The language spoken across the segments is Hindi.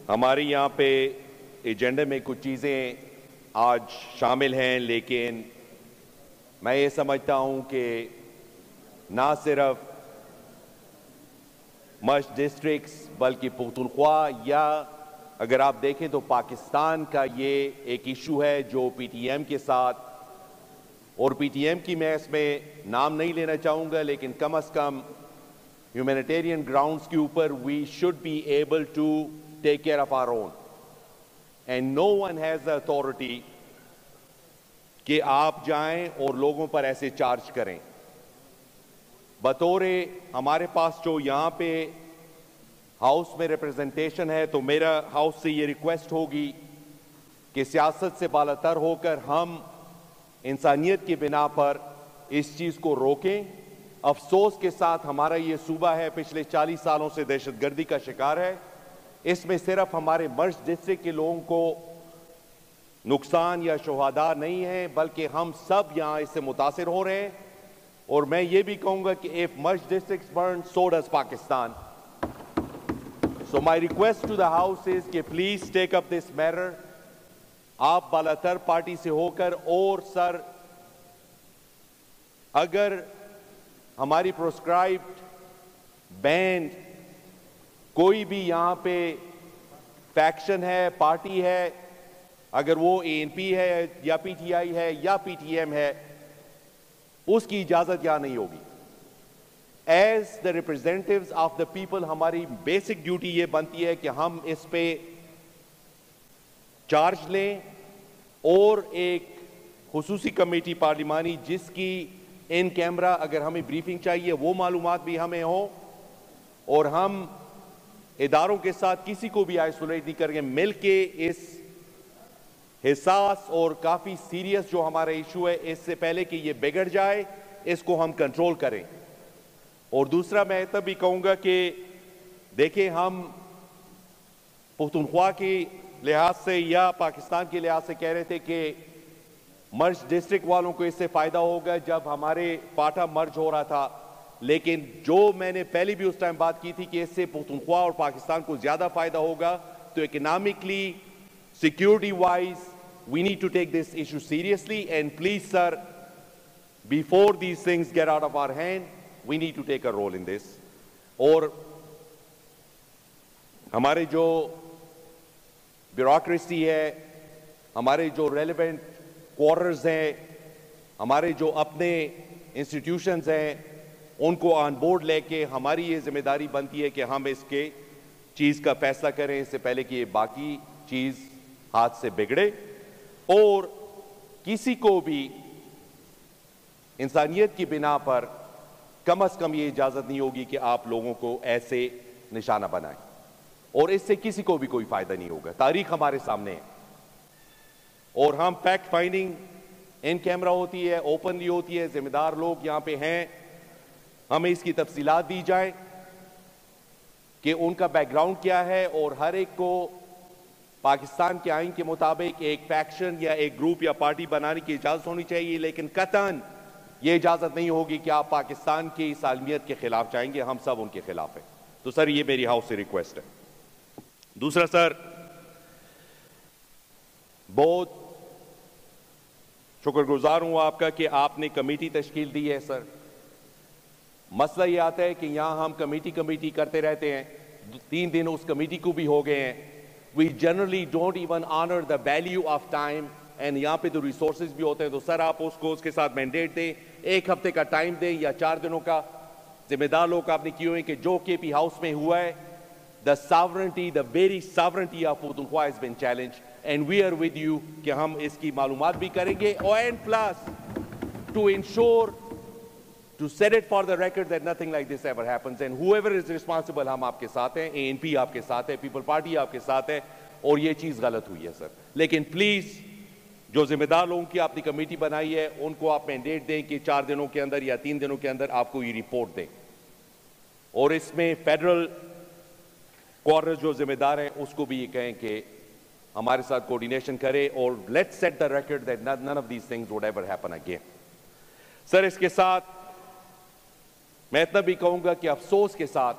हमारे यहाँ पे एजेंडे में कुछ चीज़ें आज शामिल हैं, लेकिन मैं ये समझता हूँ कि ना सिर्फ मश डिस्ट्रिक्ट्स बल्कि पुख्तनख्वा या अगर आप देखें तो पाकिस्तान का ये एक इशू है जो पीटीएम के साथ, और पीटीएम की मैं इसमें नाम नहीं लेना चाहूँगा, लेकिन कम से कम ह्यूमैनिटेरियन ग्राउंड्स के ऊपर we should be able to take care of our own and no one has the authority कि आप जाएं और लोगों पर ऐसे चार्ज करें। बतौरे हमारे पास जो यहाँ पे हाउस में रिप्रेजेंटेशन है, तो मेरा हाउस से ये रिक्वेस्ट होगी कि सियासत से बालातर होकर हम इंसानियत की बिना पर इस चीज़ को रोकें। अफसोस के साथ हमारा ये सूबा है पिछले 40 सालों से दहशतगर्दी का शिकार है। इसमें सिर्फ हमारे मर्ज डिस्ट्रिक्ट के लोगों को नुकसान या शहादा नहीं है, बल्कि हम सब यहाँ इससे मुतासिर हो रहे हैं। और मैं ये भी कहूँगा कि if merged districts burn, so does Pakistan. So my request to the house is कि please take up this matter. आप बालातर पार्टी से होकर, और सर अगर हमारी प्रोस्क्राइब्ड बैंड कोई भी यहां पे फैक्शन है, पार्टी है, अगर वो एएनपी है या पीटीआई है या पीटीएम है, उसकी इजाजत यहां नहीं होगी। As the representatives of the people हमारी बेसिक ड्यूटी ये बनती है कि हम इस पे चार्ज लें और एक खुसूसी कमेटी पार्लिमानी जिसकी इन कैमरा अगर हमें ब्रीफिंग चाहिए वो मालूमात भी हमें हो, और हम इदारों के साथ किसी को भी आइसोलेट नहीं करेंगे, मिलके इस हिसास और काफी सीरियस जो हमारा इशू है, इससे पहले कि ये बिगड़ जाए, इसको हम कंट्रोल करें। और दूसरा मैं तब भी कहूंगा कि देखें, हम पुख्तनख्वा के लिहाज से या पाकिस्तान के लिहाज से कह रहे थे कि मर्ज डिस्ट्रिक्ट वालों को इससे फायदा होगा जब हमारे पाटा मर्ज हो रहा था, लेकिन जो मैंने पहले भी उस टाइम बात की थी कि इससे पुख्तनख्वा और पाकिस्तान को ज्यादा फायदा होगा। तो economically, security wise, we need to take this issue seriously and please sir, before these things get out of our hand, we need to take a role in this. और हमारे जो ब्यूरोक्रेसी है, हमारे जो रेलेवेंट क्वार्टर्स हैं, हमारे जो अपने इंस्टीट्यूशंस हैं, उनको ऑन बोर्ड लेके हमारी ये जिम्मेदारी बनती है कि हम इसके चीज़ का फैसला करें इससे पहले कि ये बाकी चीज़ हाथ से बिगड़े। और किसी को भी इंसानियत की बिना पर कम से कम ये इजाज़त नहीं होगी कि आप लोगों को ऐसे निशाना बनाएं, और इससे किसी को भी कोई फायदा नहीं होगा। तारीख हमारे सामने है और हम फैक्ट फाइंडिंग इन कैमरा होती है, ओपनली होती है, जिम्मेदार लोग यहां पे हैं, हमें इसकी तफसीलात दी जाए कि उनका बैकग्राउंड क्या है, और हर एक को पाकिस्तान के आईन के मुताबिक एक फैक्शन या एक ग्रुप या पार्टी बनाने की इजाजत होनी चाहिए, लेकिन कतन ये इजाजत नहीं होगी कि आप पाकिस्तान की सालमियत के खिलाफ जाएंगे। हम सब उनके खिलाफ हैं। तो सर, ये मेरी हाउस से रिक्वेस्ट है। दूसरा सर, बहुत शुक्रगुजार हूं आपका कि आपने कमेटी तश्कील दी है। सर, मसला ये आता है कि यहां हम कमेटी करते रहते हैं, 3 दिन उस कमेटी को भी हो गए हैं। We generally don't even honour the value of time, and यहाँ पे तो रिसोर्सेज भी होते हैं। तो सर, आप उसको उसके साथ मैंडेट दें, 1 हफ्ते का टाइम दें या 4 दिनों का। जिम्मेदार लोग आपने किए हुए कि जो केपी हाउस में हुआ है, the sovereignty, the very sovereignty of Pakhtunkhwa has been challenged, and we are with you कि हम इसकी मालूमात भी करेंगे, और and plus to ensure, to set it for the record that nothing like this ever happens, and whoever is responsible, हम आपके साथ हैं, ANP आपके साथ है, पीपल पार्टी आपके साथ है, और ये चीज गलत हुई है सर। लेकिन प्लीज, जो जिम्मेदार लोगों की आपने कमेटी बनाई है, उनको आप मैंडेट दें कि 4 दिनों के अंदर या 3 दिनों के अंदर आपको ये रिपोर्ट दें, और इसमें फेडरल क्वार्टर जो जिम्मेदार हैं उसको भी ये कहें कि हमारे साथ कोऑर्डिनेशन करे, और let's set the record that none of these things would ever happen again. Sir, इसके साथ मैं इतना भी कहूंगा कि अफसोस के साथ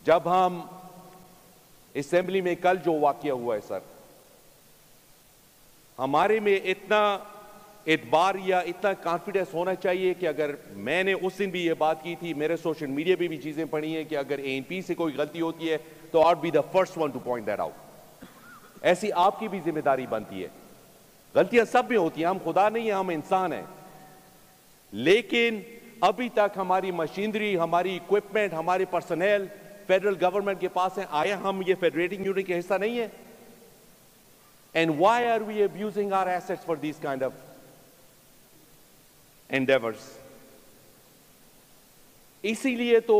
जब हम असेंबली में कल जो वाकया हुआ है सर, हमारे में इतना एतबार या इतना कॉन्फिडेंस होना चाहिए कि अगर मैंने उस दिन भी ये बात की थी, मेरे सोशल मीडिया पे भी चीजें पढ़ी हैं कि अगर एएनपी से कोई गलती होती है तो I would be the first one two point that out. ऐसी आपकी भी जिम्मेदारी बनती है। गलतियां सब में होती हैं, हम खुदा नहीं है, हम इंसान हैं। लेकिन अभी तक हमारी मशीनरी, हमारी इक्विपमेंट, हमारे पर्सनल फेडरल गवर्नमेंट के पास है। आया हम ये फेडरेटिंग यूनिट का हिस्सा नहीं है? And why are we abusing our assets for this kind of endeavours? इसीलिए तो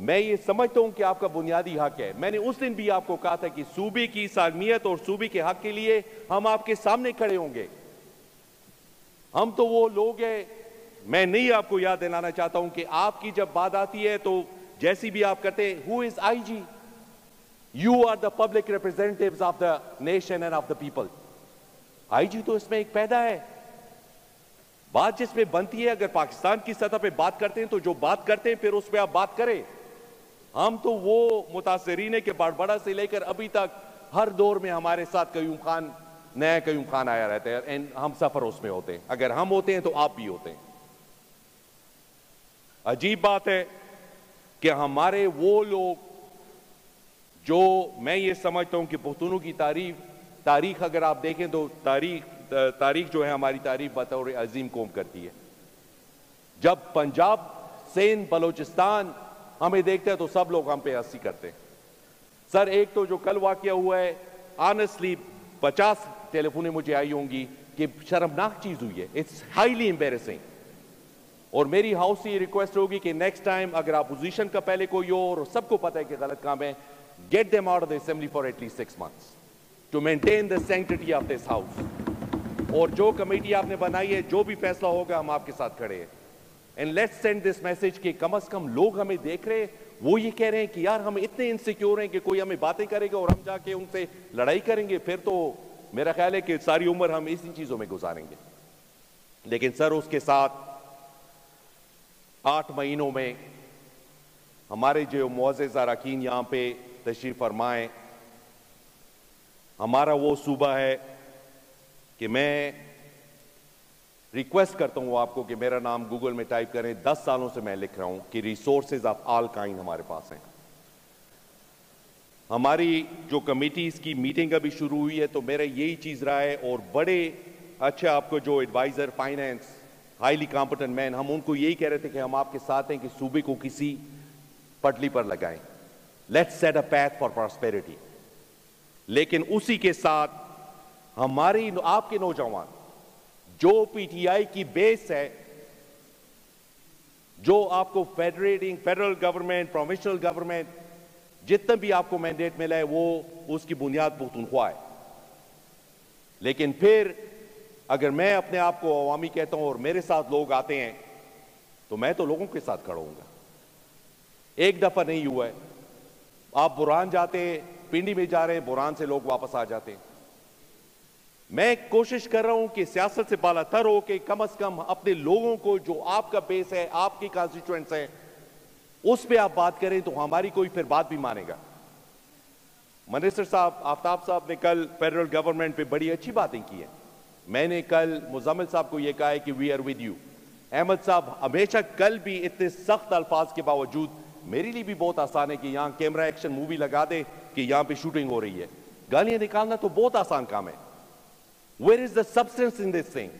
मैं ये समझता हूं कि आपका बुनियादी हक है। मैंने उस दिन भी आपको कहा था कि सूबे की सालमियत और सूबे के हक के लिए हम आपके सामने खड़े होंगे। हम तो वो लोग हैं, मैं नहीं आपको याद दिलाना चाहता हूं कि आपकी जब बात आती है तो जैसी भी आप करते हैं, who is IG? You are the public representatives of the nation and of the people. IG तो इसमें एक पैदा है। बात जिसमें बनती है, अगर पाकिस्तान की सतह पे बात करते हैं तो जो बात करते हैं फिर उस पर आप बात करें। हम तो वो मुतासरीन के बड़बड़ा से लेकर अभी तक हर दौर में हमारे साथ कयूम खान, नया कयूम खान आया रहता है एंड हम सफर उसमें होते हैं। अगर हम होते हैं तो आप भी होते हैं। अजीब बात है कि हमारे वो लोग जो, मैं ये समझता हूं कि पुख्तूनों की तारीख अगर आप देखें तो तारीख जो है हमारी तारीख बतौर अजीम कौम करती है। जब पंजाब, सिंध, बलोचिस्तान हमें देखते हैं तो सब लोग हम पे हंसी करते हैं। सर एक तो जो कल वाकया हुआ है, ऑनेस्टली 50 टेलीफोनें मुझे आई होंगी कि शर्मनाक चीज हुई है। It's highly embarrassing. और मेरी हाउस से ये रिक्वेस्ट होगी कि नेक्स्ट टाइम अगर अपोजिशन का पहले कोई हो और सबको पता है कि गलत काम है, get them out of the assembly for at least 6 months to maintain the sanctity of this house. और जो कमेटी आपने बनाई है, जो भी फैसला होगा हम आपके साथ खड़े हैं। And let's send this message कि कम से कम लोग हमें देख रहे हैं, वो ये कह रहे हैं कि यार हम इतने इनसिक्योर हैं कि कोई हमें बातें करेगा और हम जाके उनसे लड़ाई करेंगे, फिर तो मेरा ख्याल है कि सारी उम्र हम इसी चीजों में गुजारेंगे। लेकिन सर उसके साथ 8 महीनों में हमारे जो मुअज़्ज़ज़ अरकान यहां पे तशरीफ फरमाएं, हमारा वो सूबा है कि मैं रिक्वेस्ट करता हूं आपको कि मेरा नाम गूगल में टाइप करें। 10 सालों से मैं लिख रहा हूं कि रिसोर्सेज ऑफ ऑल काइंड हमारे पास हैं। हमारी जो कमिटीज की मीटिंग अभी शुरू हुई है तो मेरा यही चीज रहा है, और बड़े अच्छे आपको जो adviser, finance, highly competent man, हम उनको यही कह रहे थे कि हम आपके साथ हैं कि सूबे को किसी पटली पर लगाएं। Let's set a path for prosperity. लेकिन उसी के साथ हमारी आपके नौजवान जो पीटीआई की बेस है, जो आपको फेडरल गवर्नमेंट, प्रोविंशियल गवर्नमेंट, जितना भी आपको मैंडेट मिला है वो उसकी बुनियाद पुख्तूनख्वा है। लेकिन फिर अगर मैं अपने आप को अवामी कहता हूं और मेरे साथ लोग आते हैं तो मैं तो लोगों के साथ खड़ा हूंगा। एक दफा नहीं हुआ है। आप बुरहान जाते, पिंडी में जा रहे हैं, बुरहान से लोग वापस आ जाते हैं। मैं कोशिश कर रहा हूं कि सियासत से बालातर हो के कम से कम अपने लोगों को, जो आपका बेस है, आपकी कॉन्स्टिट्यूएंट्स है, उस पे आप बात करें तो हमारी कोई फिर बात भी मानेगा। मिनिस्टर साहब, आफ्ताब साहब ने कल फेडरल गवर्नमेंट पे बड़ी अच्छी बातें की हैं। मैंने कल मुजम्मिल साहब को यह कहा है कि we are with you. Ahmed sahab हमेशा कल भी इतने सख्त अल्फाज के बावजूद, मेरे लिए भी बहुत आसान है कि यहां कैमरा एक्शन मूवी लगा दे कि यहां पे शूटिंग हो रही है। गालियां निकालना तो बहुत आसान काम है। Where is the substance in this thing?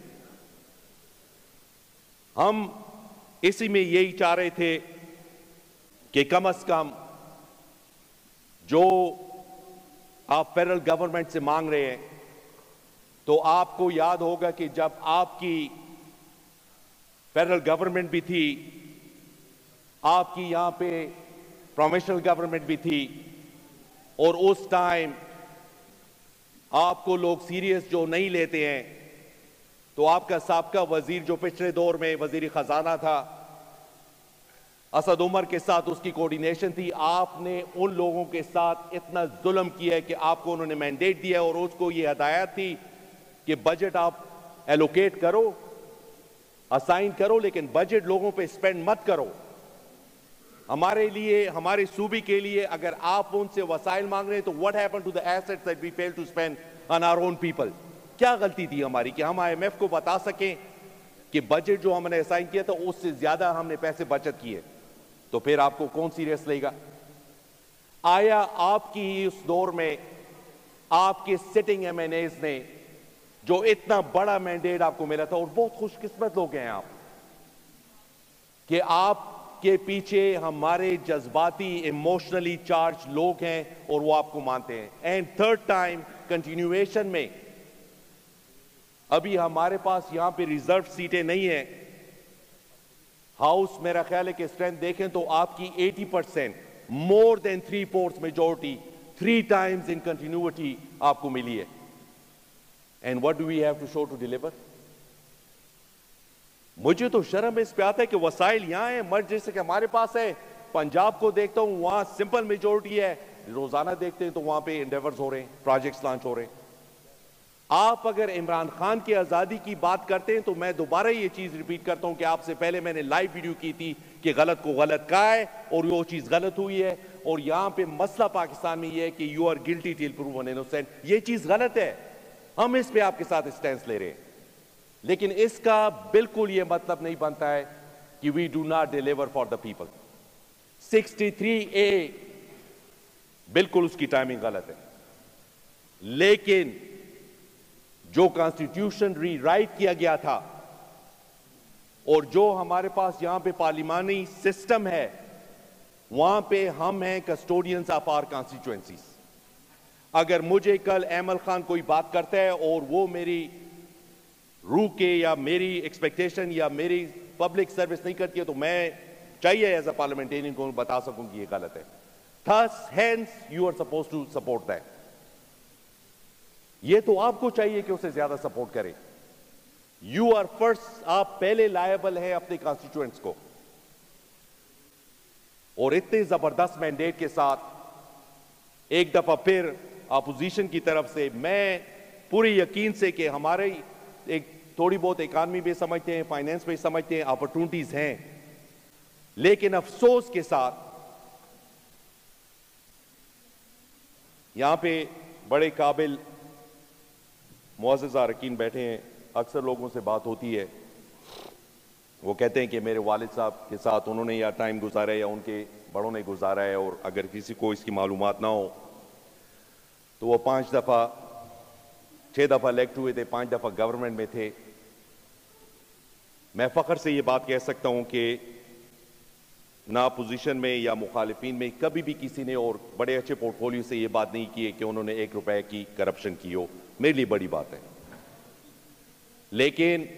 हम इसी में यही चाह रहे थे कि कम से कम जो आप फेडरल गवर्नमेंट से मांग रहे हैं, तो आपको याद होगा कि जब आपकी फेडरल गवर्नमेंट भी थी, आपकी यहां पे प्रोविंशियल गवर्नमेंट भी थी, और उस टाइम आपको लोग सीरियस जो नहीं लेते हैं, तो आपका साबका वजीर जो पिछले दौर में वजीर खजाना था, असद उमर के साथ उसकी कोऑर्डिनेशन थी। आपने उन लोगों के साथ इतना जुल्म किया है कि आपको उन्होंने मैंडेट दिया और उसको ये हदायत थी कि बजट आप एलोकेट करो, असाइन करो, लेकिन बजट लोगों पे स्पेंड मत करो। हमारे लिए, हमारे सूबे के लिए अगर आप उनसे वसाइल मांग रहे हैं तो what happened to the assets that we fail to spend on our own people? क्या गलती थी हमारी कि हम IMF को बता सकें कि बजट जो हमने असाइन किया था उससे ज्यादा हमने पैसे बचत किए? तो फिर आपको कौन सीरियस लेगा? आया आपकी उस दौर में आपके सिटिंग MNAs ने जो इतना बड़ा मैंडेट आपको मिला था, और बहुत खुशकिस्मत लोग हैं आप कि आपके पीछे हमारे जज्बाती इमोशनली चार्ज लोग हैं और वो आपको मानते हैं। एंड थर्ड टाइम कंटिन्यूएशन में अभी हमारे पास यहां पे रिजर्व सीटें नहीं है। हाउस मेरा ख्याल है कि स्ट्रेंथ देखें तो आपकी 80%, more than 3/4 majority 3 times in continuity आपको मिली है। And what do we have to show to deliver? मुझे तो शर्म इस पे आता है कि वसाइल यहां है, मर्ज जैसे कि हमारे पास है। पंजाब को देखता हूं, वहां सिंपल मेजोरिटी है, रोजाना देखते हैं तो वहां पे एंडेवर्स हो रहे हैं, प्रोजेक्ट्स लॉन्च हो रहे हैं। आप अगर इमरान खान की आजादी की बात करते हैं तो मैं दोबारा ये चीज रिपीट करता हूं कि आपसे पहले मैंने लाइव वीडियो की थी कि गलत को गलत कहा है और वो चीज गलत हुई है। और यहां पे मसला पाकिस्तान में ये है कि you are guilty till proven innocent. ये चीज गलत है, हम इस पे आपके साथ स्टैंड ले रहे हैं, लेकिन इसका बिल्कुल यह मतलब नहीं बनता है कि we do not deliver for the people. 63A बिल्कुल उसकी टाइमिंग गलत है, लेकिन जो कॉन्स्टिट्यूशन रीराइट किया गया था और जो हमारे पास यहां पे पार्लिमानी सिस्टम है, वहां पे हम हैं कस्टोडियंस ऑफ आवर कॉन्स्टिट्यूएंसीज। अगर मुझे कल अहमद खान कोई बात करता है और वो मेरी रूह के या मेरी एक्सपेक्टेशन या मेरी पब्लिक सर्विस नहीं करती है, तो मैं चाहिए एज अ पार्लियामेंटेरियन को बता सकूं कि ये गलत है। Thus hence you are suppose to support that. ये तो आपको चाहिए कि उसे ज्यादा सपोर्ट करें। यू आर फर्स्ट, आप पहले लायबल हैं अपने कॉन्स्टिट्यूएंट्स को। और इतने जबरदस्त मैंडेट के साथ एक दफा फिर अपोजिशन की तरफ से मैं पूरे यकीन से कि हमारे एक थोड़ी बहुत इकानमी भी समझते हैं, फाइनेंस भी समझते हैं, अपॉर्चुनिटीज हैं, लेकिन अफसोस के साथ यहां पे बड़े काबिल मुअज़्ज़ज़ अरकान बैठे हैं। अक्सर लोगों से बात होती है, वो कहते हैं कि मेरे वालिद साहब के साथ उन्होंने या टाइम गुजारा है या उनके बड़ों ने गुजारा है, और अगर किसी को इसकी मालूमात ना हो तो वो 5 दफा 6 दफा इलेक्ट हुए थे, 5 दफा गवर्नमेंट में थे। मैं फख्र से ये बात कह सकता हूं कि ना अपोजिशन में या मुखालिफिन में कभी भी किसी ने और बड़े अच्छे पोर्टफोलियो से ये बात नहीं की है कि उन्होंने 1 रुपए की करप्शन की हो। मेरे लिए बड़ी बात है। लेकिन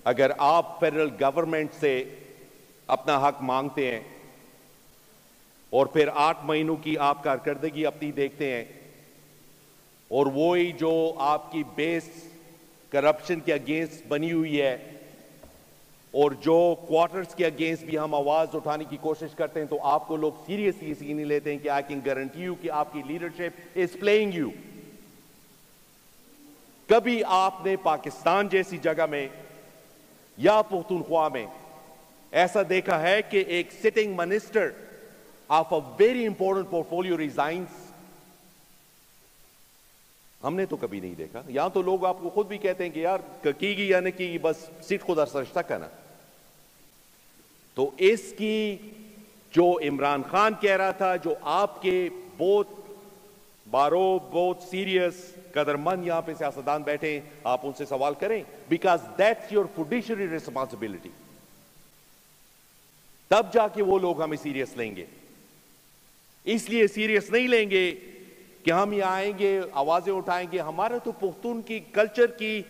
अगर आप फेडरल गवर्नमेंट से अपना हक मांगते हैं और फिर 8 महीनों की आप कारकर्दगी अपनी देखते हैं और वो ही जो आपकी बेस करप्शन के अगेंस्ट बनी हुई है और जो क्वार्टर्स के अगेंस्ट भी हम आवाज उठाने की कोशिश करते हैं, तो आपको लोग सीरियसली इसी नहीं लेते हैं कि आई कैन गारंटी यू कि आपकी लीडरशिप इज प्लेइंग यू। कभी आपने पाकिस्तान जैसी जगह में या पुख्तूनख्वा में ऐसा देखा है कि एक sitting minister of a very important portfolio resigns? हमने तो कभी नहीं देखा। यहां तो लोग आपको खुद भी कहते हैं कि यार कीगी या नहीं कीगी, बस सीट खुदा सरश्ता करना। तो इसकी जो इमरान खान कह रहा था, जो आपके बहुत सीरियस कदरमंद यहां पे सियासतदान बैठे हैं, आप उनसे सवाल करें, बिकॉज दैट्स योर फिडुशियरी रिस्पॉन्सिबिलिटी। तब जाके वो लोग हमें सीरियस लेंगे। इसलिए सीरियस नहीं लेंगे कि हम यहां आएंगे, आवाजें उठाएंगे। हमारे तो पुख्तून की कल्चर की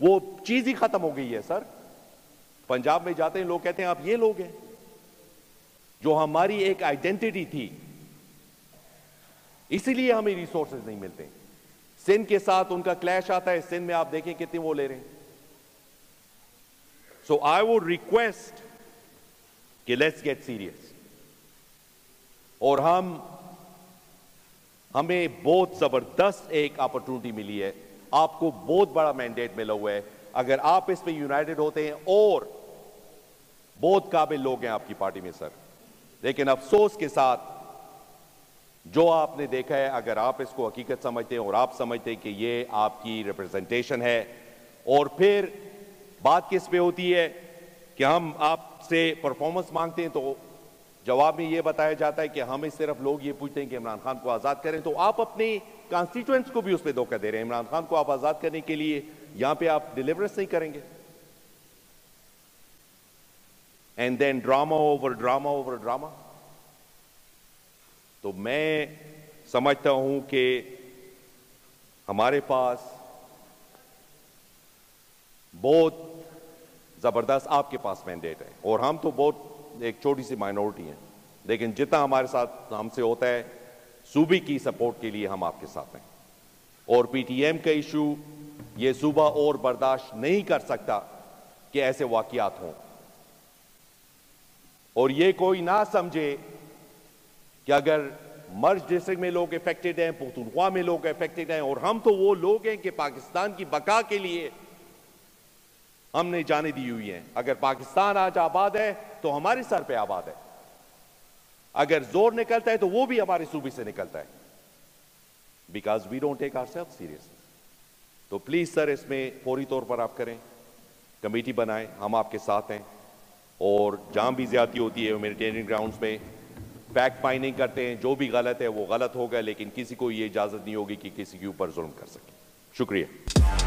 वो चीज ही खत्म हो गई है सर। पंजाब में जाते हैं, लोग कहते हैं आप ये लोग हैं। जो हमारी एक आइडेंटिटी थी, इसीलिए हमें रिसोर्सेज नहीं मिलते। सिंध के साथ उनका क्लैश आता है, सिंध में आप देखें कितने वो ले रहे हैं। सो आई वुड रिक्वेस्ट कि लेट्स गेट सीरियस। और हमें बहुत जबरदस्त एक अपॉर्चुनिटी मिली है, आपको बहुत बड़ा मैंडेट मिला हुआ है। अगर आप इस पे यूनाइटेड होते हैं, और बहुत काबिल लोग हैं आपकी पार्टी में सर, लेकिन अफसोस के साथ जो आपने देखा है, अगर आप इसको हकीकत समझते हैं और आप समझते हैं कि ये आपकी रिप्रेजेंटेशन है, और फिर बात किस पे होती है कि हम आपसे परफॉर्मेंस मांगते हैं, तो जवाब में ये बताया जाता है कि हमें सिर्फ लोग ये पूछते हैं कि इमरान खान को आजाद करें, तो आप अपने कॉन्स्टिट्यूएंट्स को भी उस पर धोखा दे रहे हैं। इमरान खान को आप आजाद करने के लिए यहां पे आप डिलीवरेंस नहीं करेंगे, and then drama over drama over drama. तो मैं समझता हूं कि हमारे पास बहुत जबरदस्त आपके पास मैंडेट है, और हम तो बहुत एक छोटी सी माइनॉरिटी है, लेकिन जितना हमारे साथ हमसे होता है सूबे की सपोर्ट के लिए हम आपके साथ हैं। और पीटीएम का इशू ये सूबा और बर्दाश्त नहीं कर सकता कि ऐसे वाकयात हों, और ये कोई ना समझे कि अगर मर्ज डिस्ट्रिक्ट में लोग इफेक्टेड हैं, पख्तूनख्वा में लोग इफेक्टेड हैं, और हम तो वो लोग हैं कि पाकिस्तान की बका के लिए हमने जाने दी हुई हैं। अगर पाकिस्तान आज आबाद है तो हमारे सर पे आबाद है, अगर जोर निकलता है तो वो भी हमारे सूबे से निकलता है, because we don't take ourselves seriously. तो प्लीज सर, इसमें फौरी तौर पर आप करें, कमेटी बनाएं, हम आपके साथ हैं, और जहां भी ज्यादती होती है ह्यूमैनिटेरियन ग्राउंड्स में फैक्ट फाइंडिंग करते हैं, जो भी गलत है वो गलत होगा, लेकिन किसी को ये इजाजत नहीं होगी कि किसी के ऊपर जुल्म कर सके। शुक्रिया।